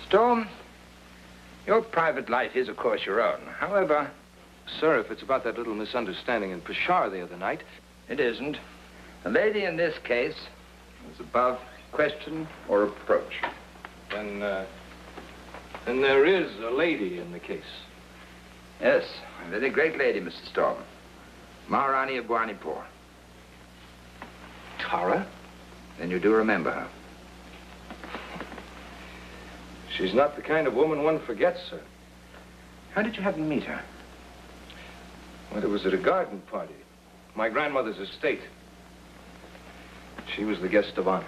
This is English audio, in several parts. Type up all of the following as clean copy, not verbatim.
Storm, your private life is, of course, your own. However... Sir, if it's about that little misunderstanding in Peshawar the other night... It isn't. The lady in this case is above question or reproach. Then there is a lady in the case. Yes, a very great lady, Mr. Storm. Maharani of Bhuvanipur. Tara? Then you do remember her. She's not the kind of woman one forgets, sir. How did you happen to meet her? Well, it was at a garden party. My grandmother's estate. She was the guest of honor.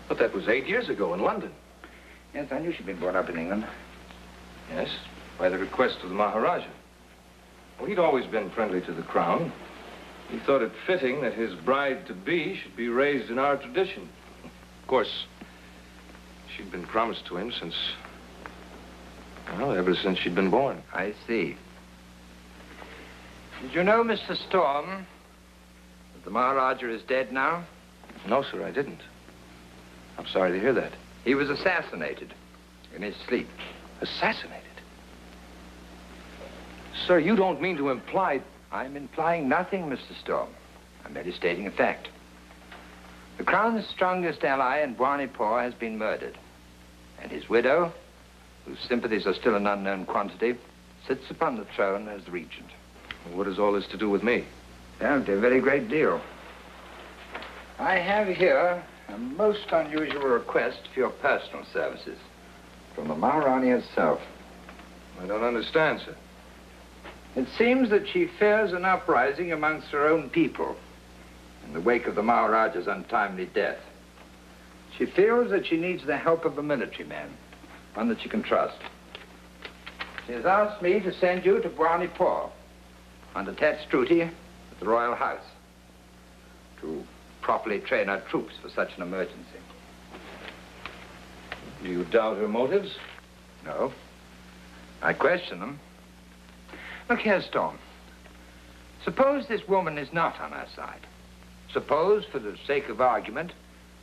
But that was 8 years ago in London. Yes, I knew she'd been brought up in England. Yes, by the request of the Maharajah. Well, he'd always been friendly to the crown. He thought it fitting that his bride-to-be should be raised in our tradition. Of course, she'd been promised to him since, well, ever since she'd been born. I see. Did you know, Mr. Storm, that the Maharaja is dead now? No, sir, I didn't. I'm sorry to hear that. He was assassinated in his sleep. Assassinated? Sir, you don't mean to imply... I'm implying nothing, Mr. Storm. I'm merely stating a fact. The Crown's strongest ally in Bhuvanipur has been murdered. And his widow, whose sympathies are still an unknown quantity, sits upon the throne as the regent. What has all this to do with me? Yeah, a very great deal. I have here a most unusual request for your personal services from the Maharani herself. I don't understand, sir. It seems that she fears an uprising amongst her own people in the wake of the Maharaja's untimely death. She feels that she needs the help of a military man, one that she can trust. She has asked me to send you to Bhuvanipur on detached duty at the Royal House to properly train our troops for such an emergency. Do you doubt her motives? No. I question them. Look here, Storm. Suppose this woman is not on our side. Suppose, for the sake of argument,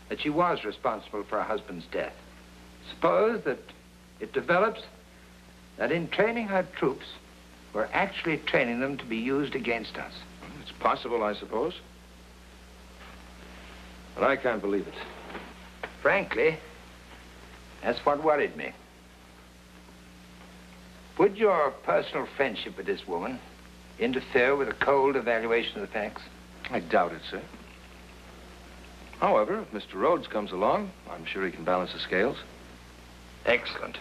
that she was responsible for her husband's death. Suppose that it develops that in training her troops, we're actually training them to be used against us. It's possible, I suppose. But I can't believe it. Frankly, that's what worried me. Would your personal friendship with this woman interfere with a cold evaluation of the facts? I doubt it, sir. However, if Mr. Rhodes comes along, I'm sure he can balance the scales. Excellent.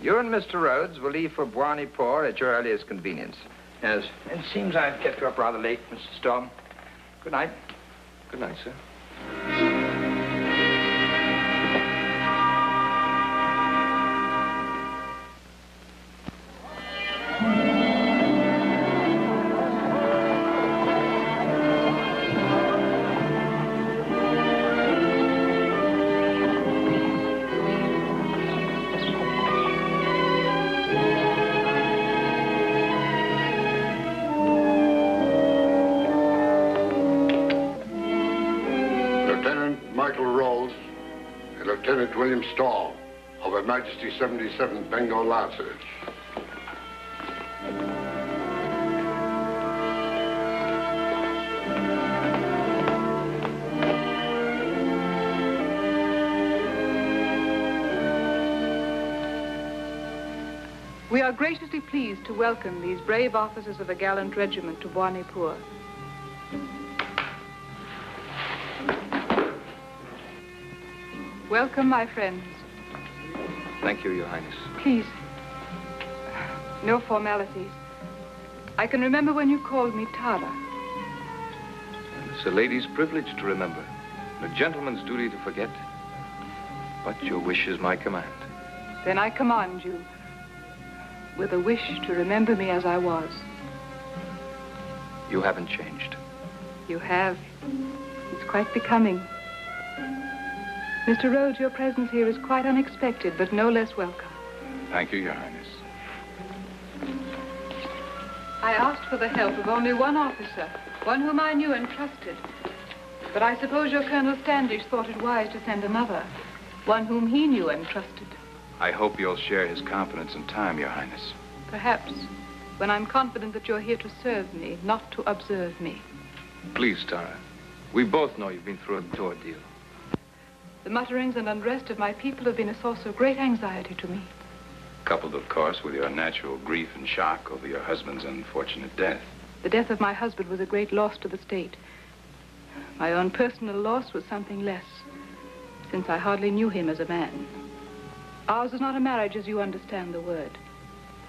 You and Mr. Rhodes will leave for Bhuvanipur at your earliest convenience. Yes. It seems I've kept you up rather late, Mr. Storm. Good night. Good night, sir. Lieutenant William Stall of Her Majesty's 77th Bengal Lancers. We are graciously pleased to welcome these brave officers of a gallant regiment to Bhuvanipur. Welcome, my friends. Thank you, Your Highness. Please, no formalities. I can remember when you called me Tara. It's a lady's privilege to remember, and a gentleman's duty to forget. But your wish is my command. Then I command you, with a wish to remember me as I was. You haven't changed. You have. It's quite becoming. Mr. Rhodes, your presence here is quite unexpected, but no less welcome. Thank you, Your Highness. I asked for the help of only one officer, one whom I knew and trusted. But I suppose your Colonel Standish thought it wise to send another. One whom he knew and trusted. I hope you'll share his confidence in time, Your Highness. Perhaps, when I'm confident that you're here to serve me, not to observe me. Please, Tara. We both know you've been through an ordeal. The mutterings and unrest of my people have been a source of great anxiety to me. Coupled, of course, with your natural grief and shock over your husband's unfortunate death. The death of my husband was a great loss to the state. My own personal loss was something less, since I hardly knew him as a man. Ours is not a marriage as you understand the word,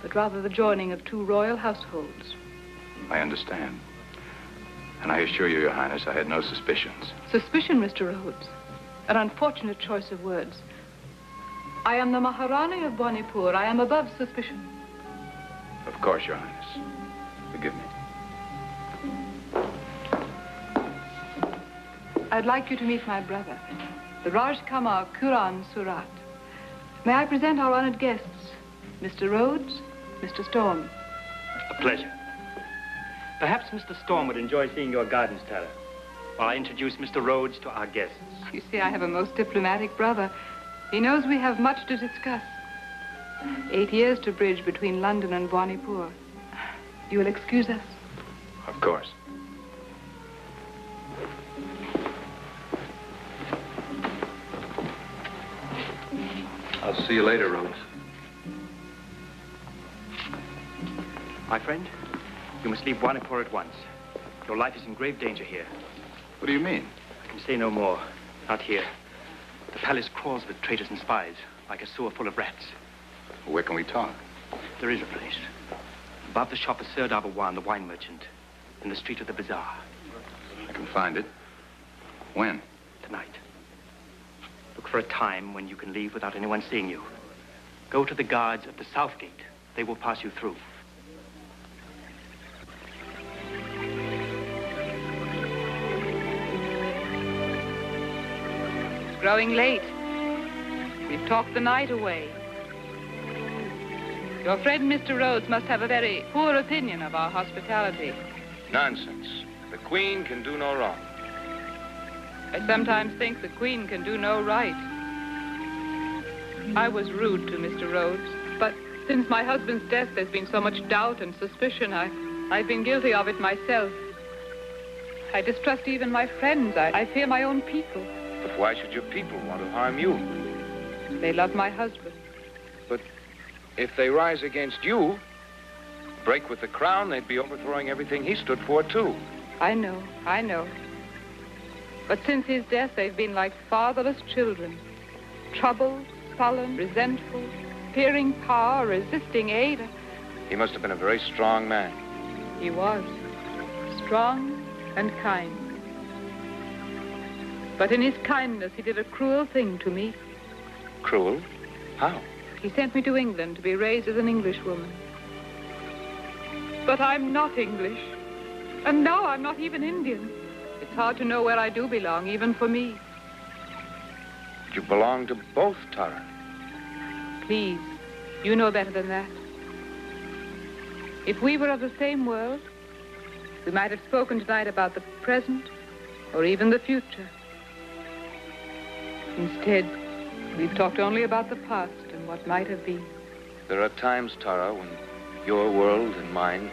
but rather the joining of two royal households. I understand. And I assure you, Your Highness, I had no suspicions. Suspicion, Mr. Rhodes. An unfortunate choice of words. I am the Maharani of Bonipur. I am above suspicion. Of course, Your Highness. Forgive me. I'd like you to meet my brother, the Raj Kamar Kuran Surat. May I present our honored guests, Mr. Rhodes, Mr. Storm. A pleasure. Perhaps Mr. Storm would enjoy seeing your gardens, Tara, while I introduce Mr. Rhodes to our guests. You see, I have a most diplomatic brother. He knows we have much to discuss. 8 years to bridge between London and Bonipur. You will excuse us? Of course. I'll see you later, Rhodes. My friend, you must leave Bonipur at once. Your life is in grave danger here. What do you mean? I can say no more. Not here. The palace crawls with traitors and spies, like a sewer full of rats. Where can we talk? There is a place. Above the shop of Sir Darbawan, the wine merchant, in the street of the bazaar. I can find it. When? Tonight. Look for a time when you can leave without anyone seeing you. Go to the guards at the south gate. They will pass you through. It's growing late. We've talked the night away. Your friend, Mr. Rhodes, must have a very poor opinion of our hospitality. Nonsense. The Queen can do no wrong. I sometimes think the Queen can do no right. I was rude to Mr. Rhodes, but since my husband's death, there's been so much doubt and suspicion. I've been guilty of it myself. I distrust even my friends. I fear my own people. But why should your people want to harm you? They love my husband. But if they rise against you, break with the crown, they'd be overthrowing everything he stood for, too. I know. But since his death, they've been like fatherless children. Troubled, sullen, resentful, fearing power, resisting aid. He must have been a very strong man. He was. Strong and kind. But in his kindness, he did a cruel thing to me. Cruel? How? He sent me to England to be raised as an Englishwoman. But I'm not English. And now I'm not even Indian. It's hard to know where I do belong, even for me. You belong to both, Tara. Please, you know better than that. If we were of the same world, we might have spoken tonight about the present or even the future. Instead, we've talked only about the past and what might have been. There are times, Tara, when your world and mine,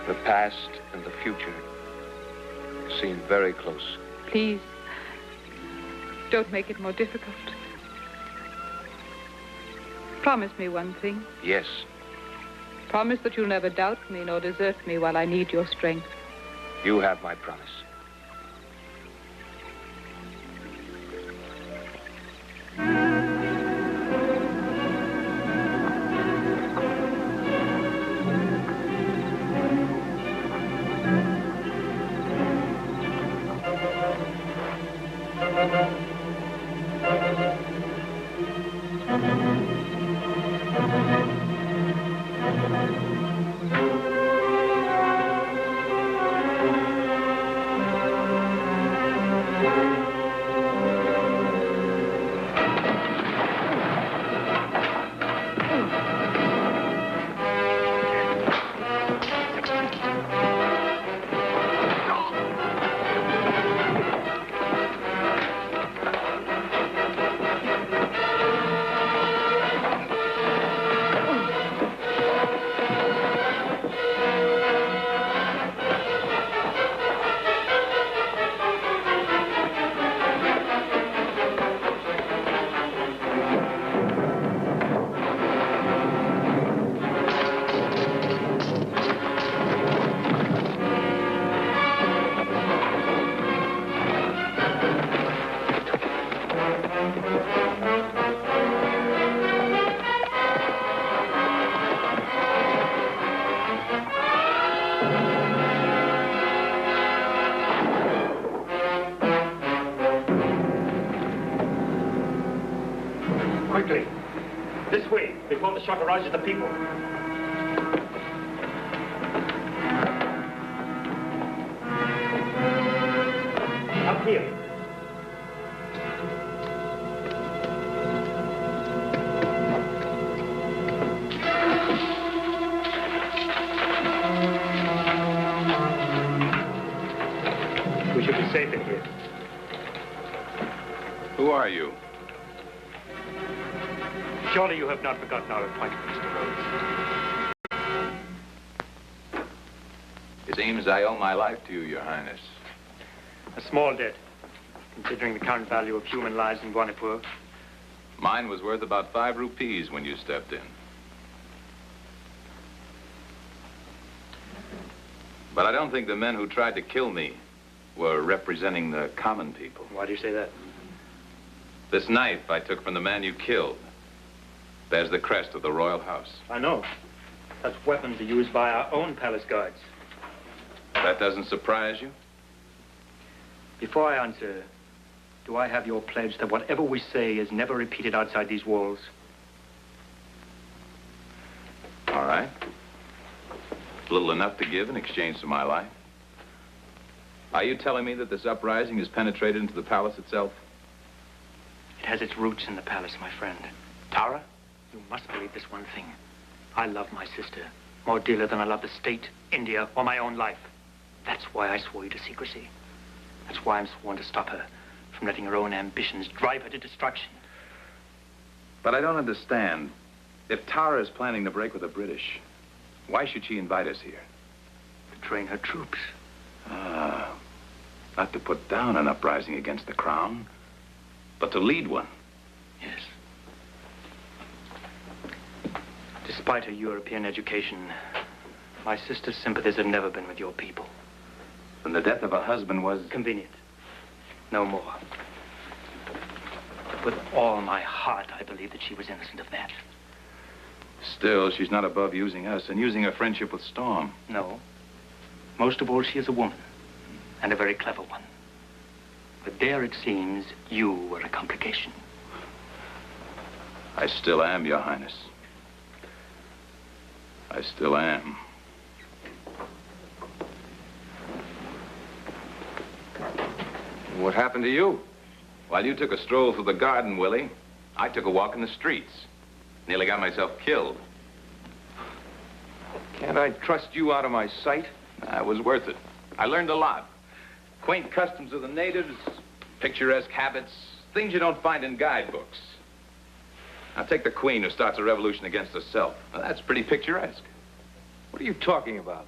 the past and the future, seem very close. Please, don't make it more difficult. Promise me one thing. Yes. Promise that you'll never doubt me nor desert me while I need your strength. You have my promise. Quickly. This way, before the shot arouses the people. Up here. We should be safe in here. Who are you? Surely you have not forgotten our appointment, Mr. Rhodes. It seems I owe my life to you, Your Highness. A small debt, considering the current value of human lives in Wanipur. Mine was worth about 5 rupees when you stepped in. But I don't think the men who tried to kill me were representing the common people. Why do you say that? This knife I took from the man you killed bears the crest of the royal house. I know. Such weapons are used by our own palace guards. That doesn't surprise you? Before I answer, do I have your pledge that whatever we say is never repeated outside these walls? All right. Little enough to give in exchange for my life. Are you telling me that this uprising has penetrated into the palace itself? It has its roots in the palace, my friend. Tara, you must believe this one thing. I love my sister more dearly than I love the state, India, or my own life. That's why I swore you to secrecy. That's why I'm sworn to stop her from letting her own ambitions drive her to destruction. But I don't understand. If Tara is planning to break with the British, why should she invite us here? To train her troops. Ah, not to put down an uprising against the crown, but to lead one. Yes. Despite her European education, my sister's sympathies have never been with your people. And the death of her husband was... Convenient. No more. But with all my heart, I believe that she was innocent of that. Still, she's not above using us and using her friendship with Storm. No. Most of all, she is a woman, and a very clever one. But there, it seems, you were a complication. I still am, Your Highness. I still am. What happened to you? While you took a stroll through the garden, Willie, I took a walk in the streets. Nearly got myself killed. Can't I trust you out of my sight? It was worth it. I learned a lot. Quaint customs of the natives, picturesque habits, things you don't find in guidebooks. Now take the queen who starts a revolution against herself. Now, that's pretty picturesque. What are you talking about?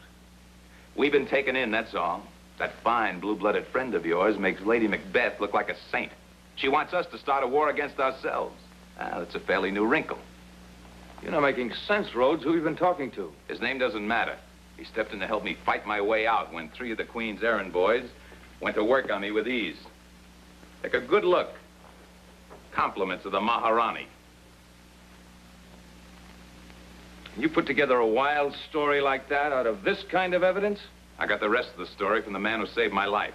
We've been taken in, that's all. That fine blue-blooded friend of yours makes Lady Macbeth look like a saint. She wants us to start a war against ourselves. That's a fairly new wrinkle. You're not making sense, Rhodes. Who have you been talking to? His name doesn't matter. He stepped in to help me fight my way out when 3 of the Queen's errand boys went to work on me with ease. Take a good look. Compliments of the Maharani. You put together a wild story like that out of this kind of evidence? I got the rest of the story from the man who saved my life.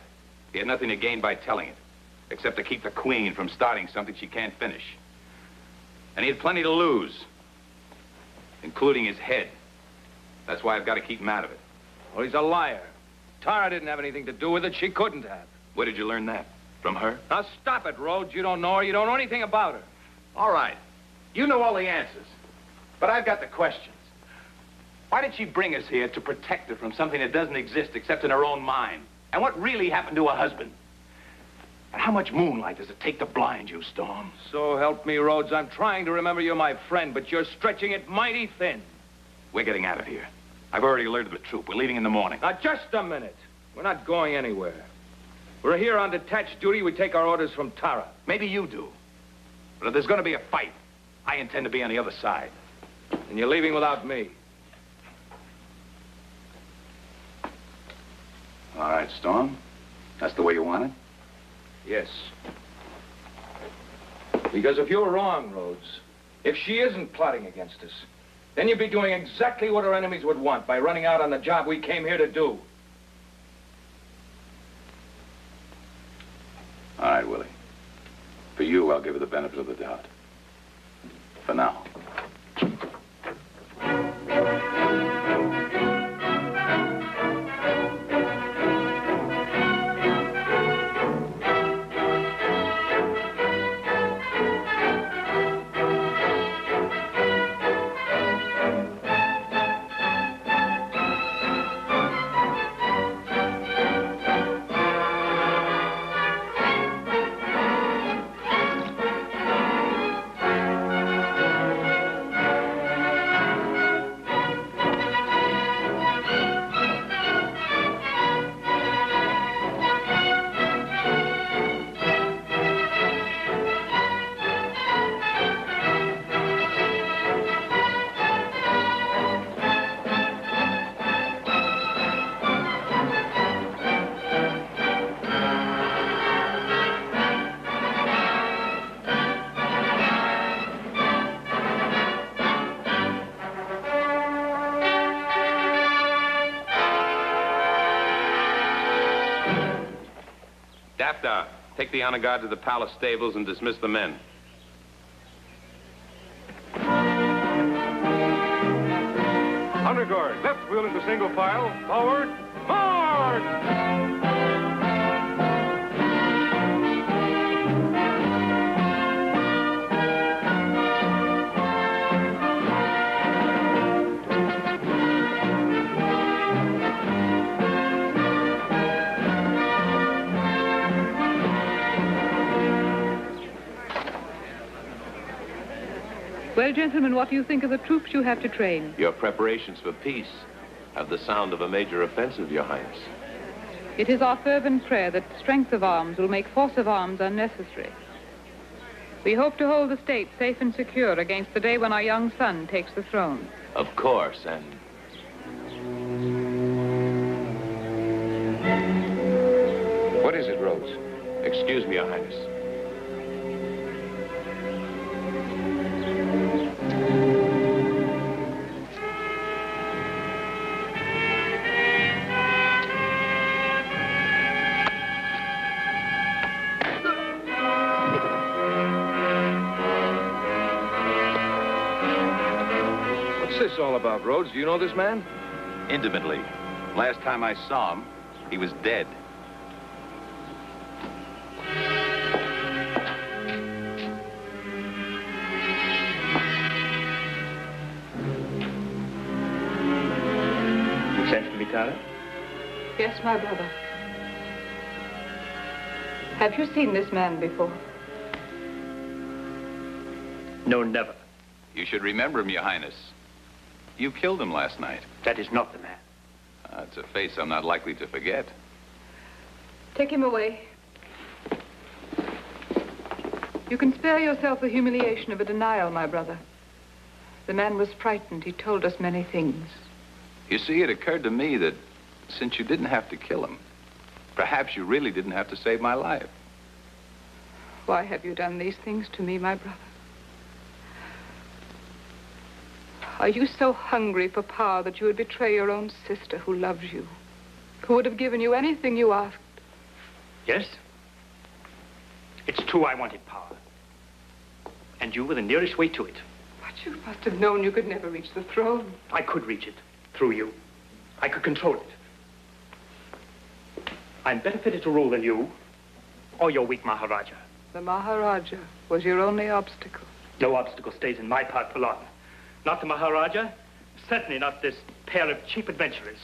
He had nothing to gain by telling it, except to keep the Queen from starting something she can't finish. And he had plenty to lose, including his head. That's why I've got to keep him out of it. Well, he's a liar. Tara didn't have anything to do with it. She couldn't have. Where did you learn that? From her? Now, stop it, Rhodes. You don't know her. You don't know anything about her. All right. You know all the answers. But I've got the questions. Why did she bring us here to protect her from something that doesn't exist except in her own mind? And what really happened to her husband? And how much moonlight does it take to blind you, Storm? So help me, Rhodes. I'm trying to remember you're my friend, but you're stretching it mighty thin. We're getting out of here. I've already alerted the troop. We're leaving in the morning. Now, just a minute. We're not going anywhere. We're here on detached duty. We take our orders from Tara. Maybe you do. But if there's going to be a fight, I intend to be on the other side. And you're leaving without me. All right, Storm. That's the way you want it? Yes. Because if you're wrong, Rhodes, if she isn't plotting against us, then you'd be doing exactly what our enemies would want by running out on the job we came here to do. All right, Willie. For you, I'll give her the benefit of the doubt. For now. Take the honor guard to the palace stables and dismiss the men. Honor guard, left wheel into single file, forward, march! Well, gentlemen, what do you think of the troops you have to train? Your preparations for peace have the sound of a major offensive, Your Highness. It is our fervent prayer that strength of arms will make force of arms unnecessary. We hope to hold the state safe and secure against the day when our young son takes the throne. Of course, and... What is it, Rhodes? Excuse me, Your Highness. What's this all about, Rhodes? Do you know this man? Intimately. Last time I saw him, he was dead. You sent for me, Carey? Yes, my brother. Have you seen this man before? No, never. You should remember him, Your Highness. You killed him last night. That is not the man. It's a face I'm not likely to forget. Take him away. You can spare yourself the humiliation of a denial, my brother. The man was frightened. He told us many things. You see, it occurred to me that since you didn't have to kill him, perhaps you really didn't have to save my life. Why have you done these things to me, my brother? Are you so hungry for power that you would betray your own sister who loves you, who would have given you anything you asked? Yes? It's true I wanted power. And you were the nearest way to it. But you must have known you could never reach the throne. I could reach it through you. I could control it. I'm better fitted to rule than you or your weak Maharajah. The Maharajah was your only obstacle. No obstacle stays in my path for long. Not the Maharajah, certainly not this pair of cheap adventurers.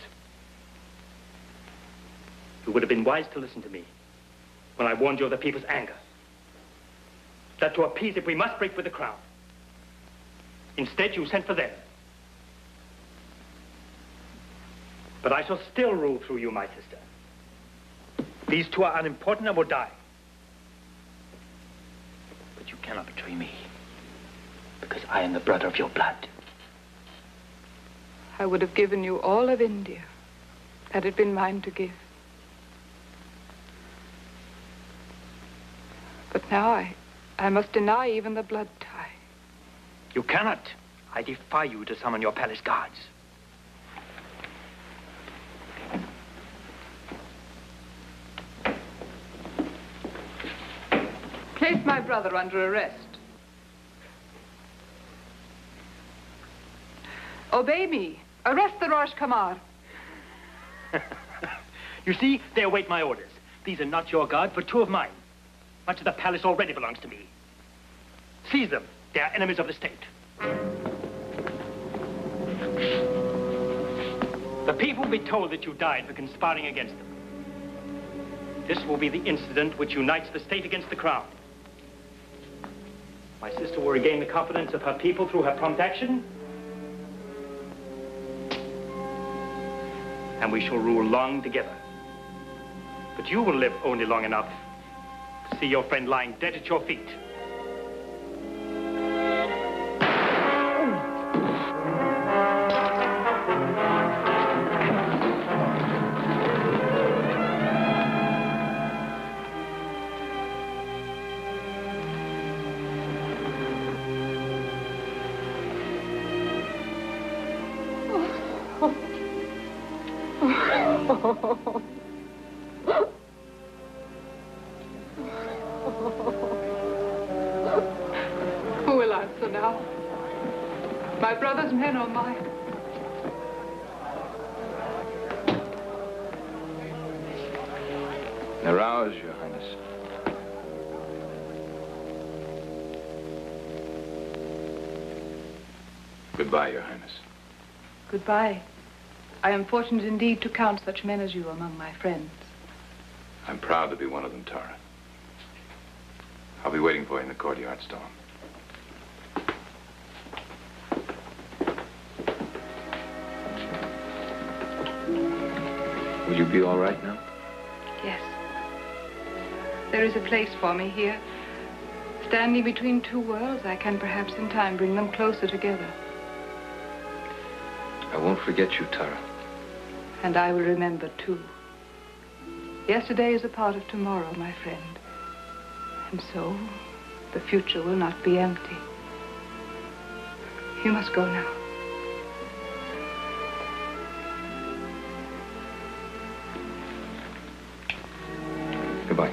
You would have been wise to listen to me when I warned you of the people's anger. That to appease it, we must break with the crown. Instead, you sent for them. But I shall still rule through you, my sister. These two are unimportant and will die. But you cannot betray me, because I am the brother of your blood. I would have given you all of India, had it been mine to give. But now I must deny even the blood tie. You cannot. I defy you to summon your palace guards. Place my brother under arrest. Obey me. Arrest the Rosh Kamar. You see, they await my orders. These are not your guard, but two of mine. Much of the palace already belongs to me. Seize them. They are enemies of the state. The people will be told that you died for conspiring against them. This will be the incident which unites the state against the crown. My sister will regain the confidence of her people through her prompt action. And we shall rule long together. But you will live only long enough to see your friend lying dead at your feet. Who will answer now? My brother's men or mine? They're ours, Your Highness. Goodbye, Your Highness. Goodbye. I am fortunate indeed to count such men as you among my friends. I'm proud to be one of them, Tara. I'll be waiting for you in the courtyard, Storm. Will you be all right now? Yes. There is a place for me here. Standing between two worlds, I can perhaps in time bring them closer together. I won't forget you, Tara. And I will remember, too. Yesterday is a part of tomorrow, my friend. And so, the future will not be empty. You must go now. Goodbye.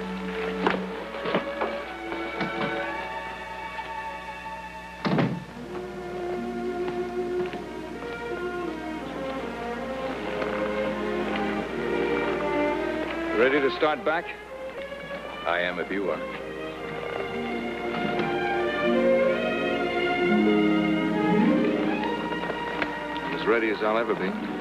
Ready to start back? I am if you are. I'm as ready as I'll ever be.